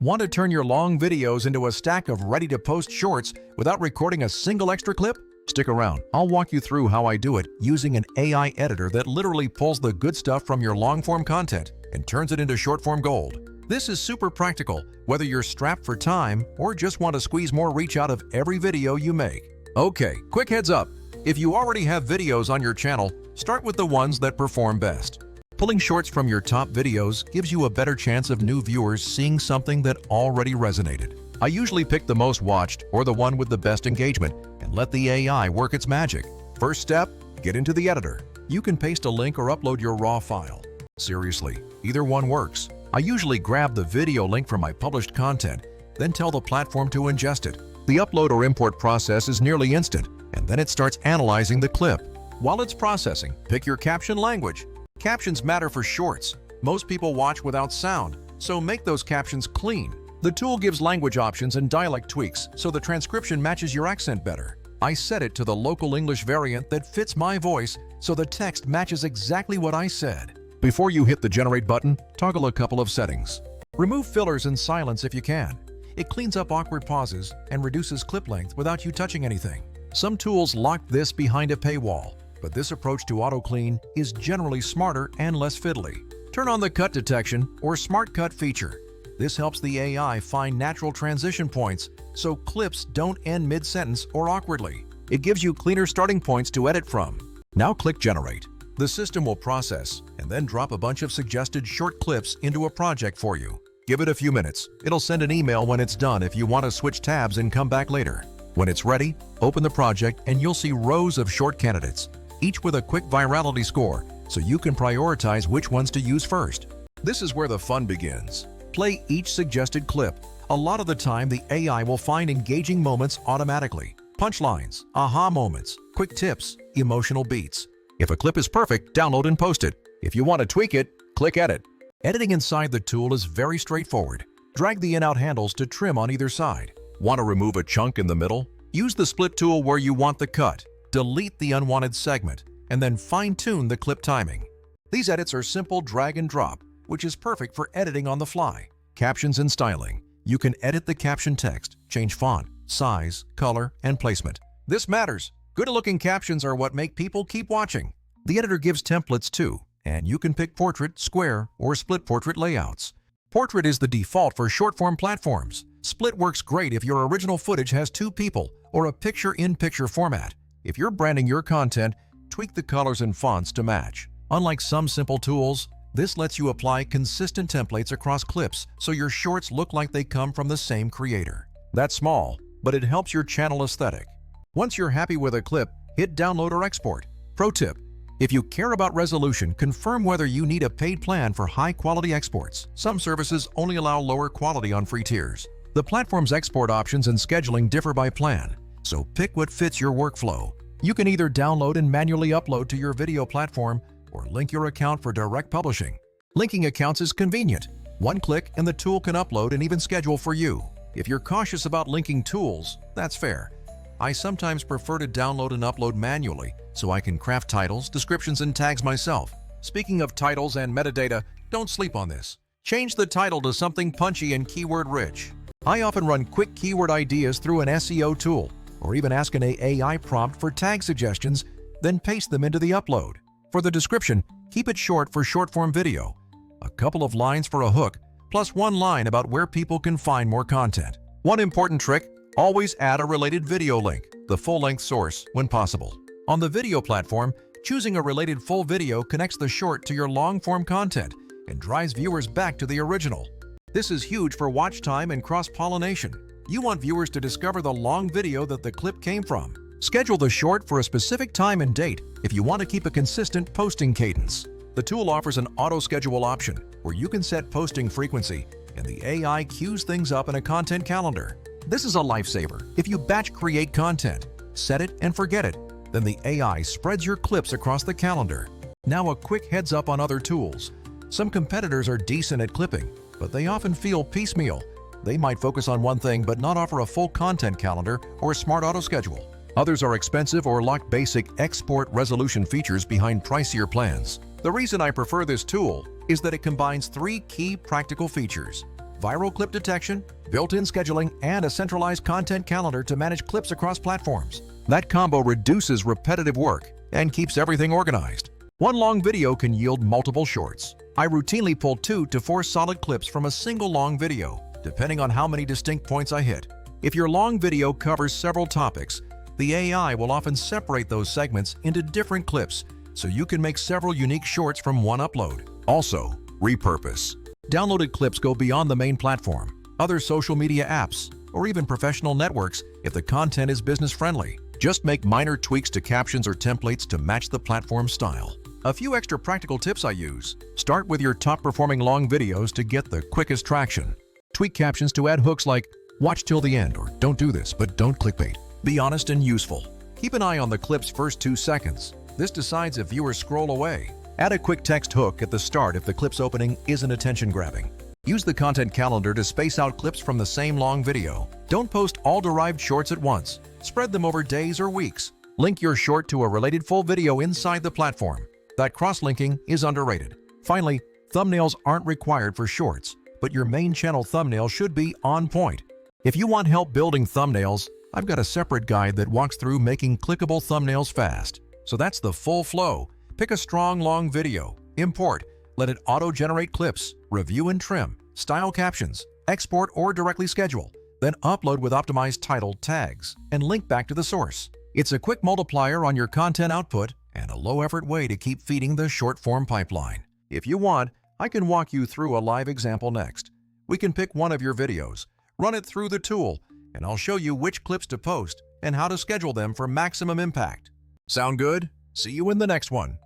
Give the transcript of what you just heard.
Want to turn your long videos into a stack of ready-to-post shorts without recording a single extra clip? Stick around. I'll walk you through how I do it using an AI editor that literally pulls the good stuff from your long-form content and turns it into short-form gold. This is super practical, whether you're strapped for time or just want to squeeze more reach out of every video you make. Okay, quick heads up. If you already have videos on your channel, start with the ones that perform best. Pulling shorts from your top videos gives you a better chance of new viewers seeing something that already resonated. I usually pick the most watched or the one with the best engagement and let the AI work its magic. First step, get into the editor. You can paste a link or upload your raw file. Seriously, either one works. I usually grab the video link from my published content, then tell the platform to ingest it. The upload or import process is nearly instant, and then it starts analyzing the clip. While it's processing, pick your caption language. Captions matter for shorts. Most people watch without sound, so make those captions clean. The tool gives language options and dialect tweaks, so the transcription matches your accent better. I set it to the local English variant that fits my voice, so the text matches exactly what I said. Before you hit the generate button, toggle a couple of settings. Remove fillers and silence if you can. It cleans up awkward pauses and reduces clip length without you touching anything. Some tools lock this behind a paywall, but this approach to auto-clean is generally smarter and less fiddly. Turn on the cut detection or smart cut feature. This helps the AI find natural transition points so clips don't end mid-sentence or awkwardly. It gives you cleaner starting points to edit from. Now click Generate. The system will process and then drop a bunch of suggested short clips into a project for you. Give it a few minutes. It'll send an email when it's done if you want to switch tabs and come back later. When it's ready, open the project and you'll see rows of short candidates, each with a quick virality score, so you can prioritize which ones to use first. This is where the fun begins. Play each suggested clip. A lot of the time, the AI will find engaging moments automatically. Punchlines, aha moments, quick tips, emotional beats. If a clip is perfect, download and post it. If you want to tweak it, click Edit. Editing inside the tool is very straightforward. Drag the in-out handles to trim on either side. Want to remove a chunk in the middle? Use the split tool where you want the cut. Delete the unwanted segment, and then fine-tune the clip timing. These edits are simple drag and drop, which is perfect for editing on the fly. Captions and styling. You can edit the caption text, change font, size, color, and placement. This matters. Good-looking captions are what make people keep watching. The editor gives templates too, and you can pick portrait, square, or split portrait layouts. Portrait is the default for short-form platforms. Split works great if your original footage has two people or a picture-in-picture format. If you're branding your content, tweak the colors and fonts to match. Unlike some simple tools, this lets you apply consistent templates across clips so your shorts look like they come from the same creator. That's small, but it helps your channel aesthetic. Once you're happy with a clip, hit download or export. Pro tip: if you care about resolution, confirm whether you need a paid plan for high-quality exports. Some services only allow lower quality on free tiers. The platform's export options and scheduling differ by plan, so pick what fits your workflow. You can either download and manually upload to your video platform or link your account for direct publishing. Linking accounts is convenient. One click and the tool can upload and even schedule for you. If you're cautious about linking tools, that's fair. I sometimes prefer to download and upload manually so I can craft titles, descriptions, and tags myself. Speaking of titles and metadata, don't sleep on this. Change the title to something punchy and keyword-rich. I often run quick keyword ideas through an SEO tool, or even ask an AI prompt for tag suggestions, then paste them into the upload. For the description, keep it short for short-form video. A couple of lines for a hook, plus one line about where people can find more content. One important trick: always add a related video link, the full-length source, when possible. On the video platform, choosing a related full video connects the short to your long-form content and drives viewers back to the original. This is huge for watch time and cross-pollination. You want viewers to discover the long video that the clip came from. Schedule the short for a specific time and date if you want to keep a consistent posting cadence. The tool offers an auto-schedule option where you can set posting frequency, and the AI queues things up in a content calendar. This is a lifesaver if you batch create content. Set it and forget it. Then the AI spreads your clips across the calendar. Now a quick heads up on other tools. Some competitors are decent at clipping, but they often feel piecemeal. They might focus on one thing but not offer a full content calendar or a smart auto schedule. Others are expensive or lack basic export resolution features behind pricier plans. The reason I prefer this tool is that it combines three key practical features: viral clip detection, built-in scheduling, and a centralized content calendar to manage clips across platforms. That combo reduces repetitive work and keeps everything organized. One long video can yield multiple shorts. I routinely pull 2 to 4 solid clips from a single long video, depending on how many distinct points I hit. If your long video covers several topics, the AI will often separate those segments into different clips so you can make several unique shorts from one upload. Also, repurpose. Downloaded clips go beyond the main platform, other social media apps, or even professional networks if the content is business-friendly. Just make minor tweaks to captions or templates to match the platform style. A few extra practical tips I use. Start with your top-performing long videos to get the quickest traction. Tweak captions to add hooks like, "Watch till the end," or "Don't do this, but don't clickbait." Be honest and useful. Keep an eye on the clip's first 2 seconds. This decides if viewers scroll away. Add a quick text hook at the start if the clip's opening isn't attention-grabbing. Use the content calendar to space out clips from the same long video. Don't post all derived shorts at once. Spread them over days or weeks. Link your short to a related full video inside the platform. That cross-linking is underrated. Finally, thumbnails aren't required for shorts, but your main channel thumbnail should be on point. If you want help building thumbnails, I've got a separate guide that walks through making clickable thumbnails fast. So that's the full flow. Pick a strong, long video, import, let it auto-generate clips, review and trim, style captions, export or directly schedule, then upload with optimized title tags, and link back to the source. It's a quick multiplier on your content output and a low-effort way to keep feeding the short-form pipeline. If you want, I can walk you through a live example next. We can pick one of your videos, run it through the tool, and I'll show you which clips to post and how to schedule them for maximum impact. Sound good? See you in the next one.